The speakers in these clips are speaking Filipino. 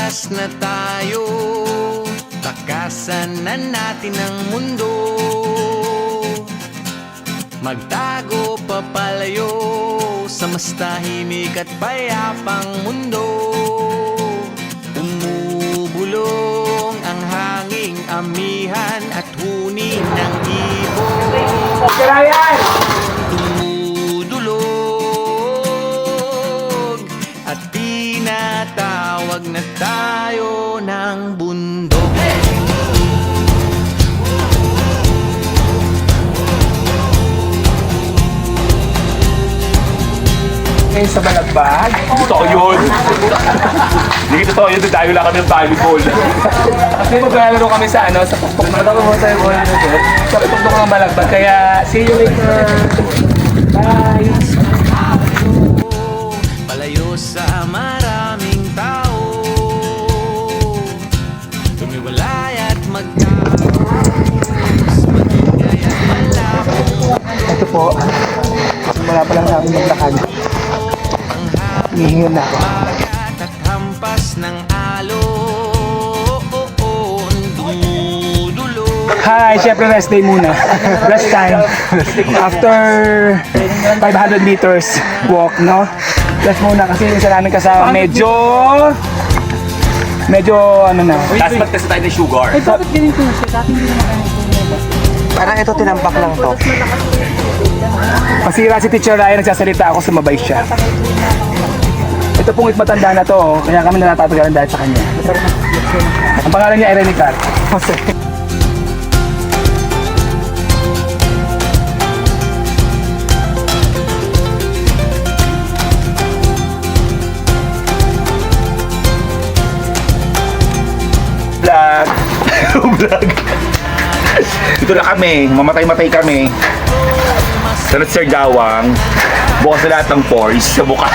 Tumakas na tayo, takasan na natin ang mundo. Magtago papalayo sa mas tahimik at payapang mundo. Umubulong ang hanging amihan at huni ng ibon. Tumudulog at tinatawag na tayo ng bundok. Sa balagbag. Totoo yun. Hindi totoo yun. Tayo lang kami ng volleyball. Kasi maglalaro kami sa sa pukpok. Sa pukpok ng balagbag. Kaya, see you later. Bye. Palayo sa maraming tao, tumiwalay at magkakos, magingay at malabo. Ito po. Wala pa lang namin maglakad. Hihingan na ako. Bagat at hampas ng alon, dumudulog. Hi, syempre rest day muna. Rest time. After 500 meters walk, no? Rest muna kasi yung sa namin kasama medyo ano na. Last month kasi tayo ng sugar. Ay, bakit ganito siya? Dati hindi naman parang ito tinampak lang to. Pasira si Teacher Ryan, nagsasalita ako, sumabay siya. Ito pong matanda na to, kaya kami natatagalan dahil sa kanya. Ang pangalan niya ay Rene Cat. Vlog. Vlog. Ito na kami. Mamatay-matay kami. Sa Sir Gawang. Bukas sa lahat ng pores sa mukha.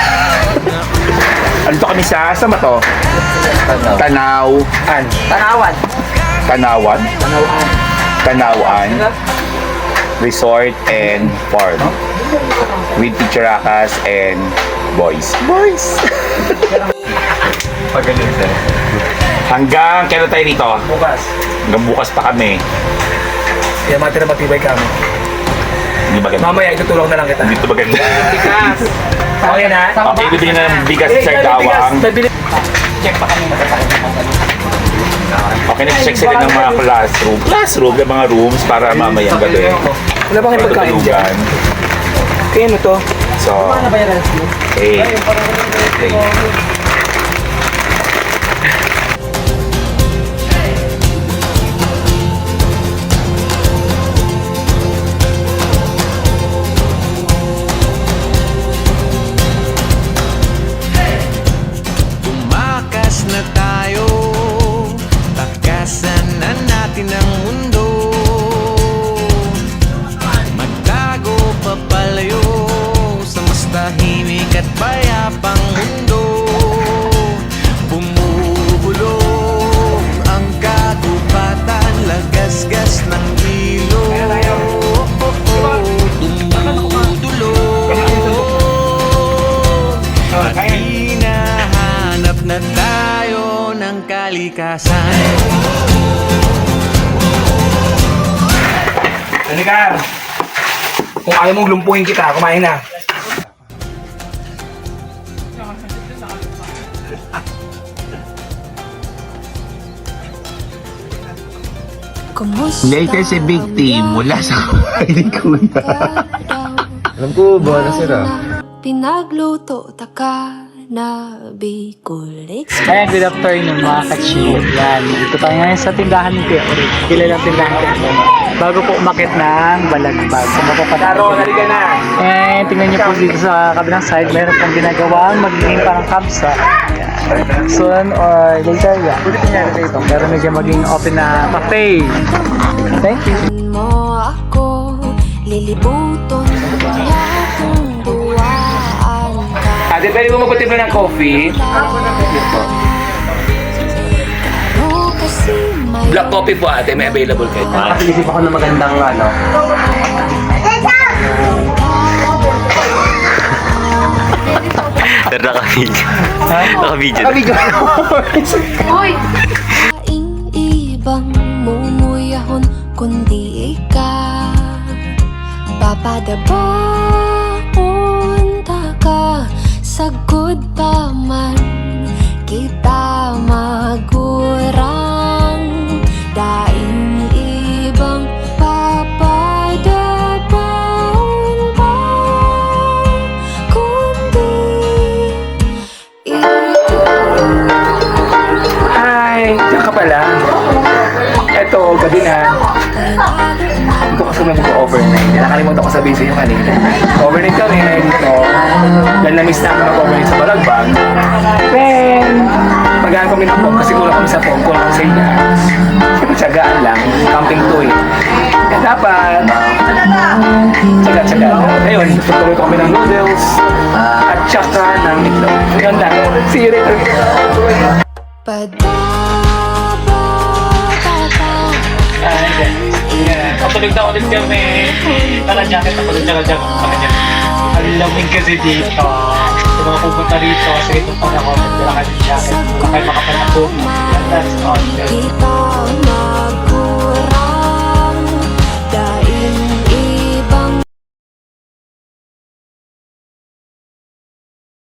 Ano to kami sa? Saan ba to? Tanawan. Tanawan Resort and Farm with Teacher Akas and boys. Pagaling sir. Hanggang kailan tayo dito? Bukas. Hanggang bukas pa kami. Kaya matira matibay kami. Hindi ba ganda? Mamaya itutulong na lang kita. Dito ba ganda? Okay na? Okay, bibili na ng bigas sa Sir Gawang. Check pa kami matatangin. Okay, nag-check sila ng mga classroom, ng mga rooms para mamayang gabi. Wala bang pagkain dyan? Kaya ano to? So, hey. Tumakas na tayo, takasan na natin ang mundo. Magtago papalayo sa mas tahimik at payapang mundo. Bumubulong ang kagubatan, lagasgas ng ilog. Dumudulog at hinahanap na tayo ng kalikasan. Halika! Kung ayaw mong lumpuhin kita, kumain na. Later si Big Team mula sa kumain ni Kuya. Alam ko, bahala sila. Pinagluto taka na Bicol Express. Ayan, good afternoon mga ka-chill. Yan, dito tayo ngayon sa tindahan ni Kuya Orig. Kilalang tindahan ko ito. Bago po umakit ng balagbag. So, Karo, naliga na! And tingnan niyo po dito sa kabilang side, meron pong ginagawang magiging parang kapsa. Soon or later, yeah. Pwede nangyari dito. Pero medyo maging open na cafe. Thank you. Mo ako, lilibuton niya kung duwaan ka. Ate, pwede mo magpatibla ng coffee? Ano kasi may Black coffee po ate, may available kayo. Nakaisip ako ng magandang ano. Pero Ha? Naka-video. Kaing ibang mumuyahon kundi ikaw Papadabakon ka Sagod pa man kita magurang Daing ibang papadabakon pa Kundi ikaw Hi! Diyan ka pala. Eto, gabi na. Dito kasi mag-overnight. Nakalimutan ko sabihin sa inyo kanina. Overnight kami dito. Dahil na-miss namin mag-overnight sa Balagbag. Then, maghanap kami ng phone kasi kulang kami sa phone. Kulang kami sa inyo. Siyempre, tsagaan lang. Camping to eh. Kaya dapat, tsaga-tsaga. Ayun, tutuloy kami ng noodles. At tsaka ng itlog. Yun lang. See you later. Patulog na ulit kami. Naka-jacket ako dun, tsaka-jacket ako dyan. Ang lamig kasi dito. Sa mga pupunta rito, kasi itong panahon, nagdala ka ng jacket. Kung kayo makapanakot, that's all. Kita